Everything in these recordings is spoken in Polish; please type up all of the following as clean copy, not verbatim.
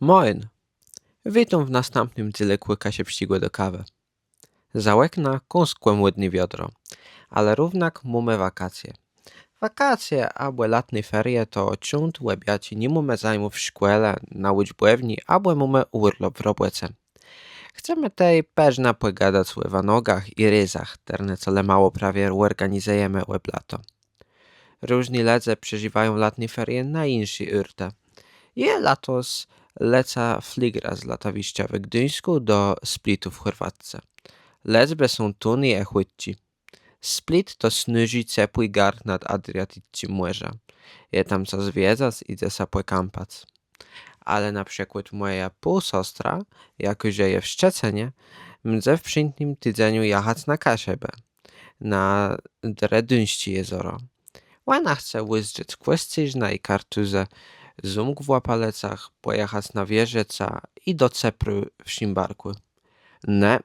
Moin, witam w następnym dziele Łyka się przyszłe do kawy. Za łekna kąskłem łydni wiodro, ale równak mamy wakacje. Wakacje albo latne ferie to ciąd łebiaci nie mamy zajmów w szkole, na uczbłewni, albo mamy urlop w robocie. Chcemy tej peżna pogadać o wanogach i ryzach, terne co mało prawie organizujemy łeb lato. Różni ledze przeżywają latne ferie na insi urte. Je latos leca fligra z latawiścia w Gdyńsku do Splitu w Chorwatce. Lezbe są tuni i chłytci. Split to snyży ciepły gard nad Adriatyckim morza. Je tam co zwiedzać i ze kampać. Ale na przykład moja półsostra, jako że je w Szczecenie, mdze w przyntnym tydzieniu jechać na Kaszebę, na Dredyńści jezoro. Ona chce łyżdżeć Kłestyżna i Kartuzę, zumk w Łapalecach, pojechać na Wieżyca i do Cepru w Szymbarku. Ne,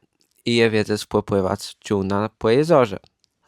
i je wiedzieć popływać ciuna po jezorze.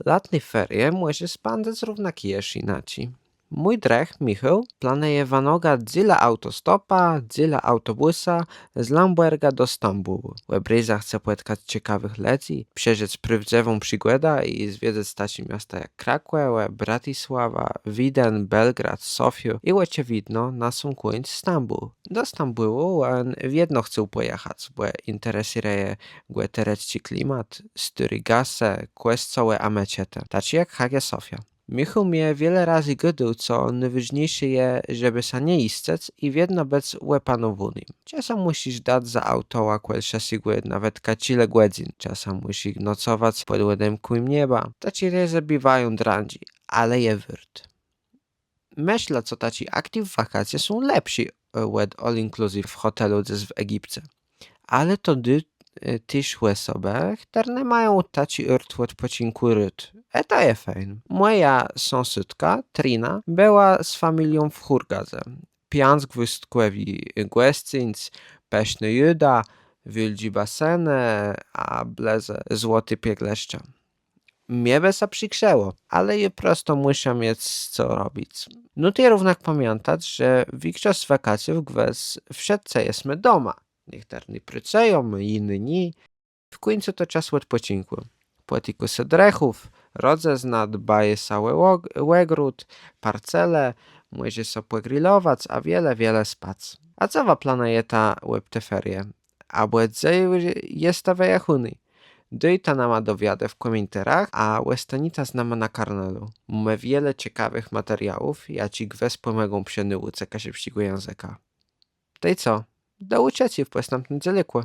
Latne ferie może spędzać równaki jesz inaczej. Mój drech, Michał, planuje wanoga dzila autostopa, dzila autobusa z Lamberga do Stambułu. Łebryza chce płytkać ciekawych leci, przeżyć prawdziwą przygodę i zwiedzać staci miasta jak Krakow, Bratysława, Wiedeń, Belgrad, Sofiu i oczywiście na sam koniec Stambuł. Do Stambułu on jedno chce pojechać, bo interesuje go terecki klimat, styry gase, quest całe ameciete, taci jak Hagia Sofia. Michał mnie wiele razy gadał, co najważniejsze je, żeby sa nie istec i wiedno bez łepanowunym. Czasem musisz dać za autoła quelsze sigły nawet kacile godzin. Czasem musisz nocować pod łedemkiem nieba. Taci rezy bywają drandzi, ale je wyrt. Myślę, co taci aktyw w wakacje są lepsi od all inclusive w hotelu w Egipcie. Ale to ty szłe sobie, które mają taci urt odpoczynku ryt. To je fajn. Moja sąsiadka, Trina, była z familią w Hurgadze. Piansk wystkowi Głescyńc, Peśny Juda, Wildzi basene, a bleze złoty piegleszcza. Mnie by się przykrzęło, ale je prosto muszę mieć co robić. No to równak pamiętać, że wikczas wakacji wszyscy jesteśmy doma. Niektórzy pracują, inni nie. W końcu to czas odpoczynku. Płaciku se drechów, rodze znad, baje cały łegród, parcele, może so pogrillować, a wiele spać. A co wa planuje ta łeb te ferie? A błedze jest ta wejachuny. Dojta nama dowiadę w komentarach, a Westanita znama na karnelu. Mamy wiele ciekawych materiałów, ja ci gwes pomogą przy nauce kasiewskiego języka. To i co? Do ucieci w następnym dzielekłe.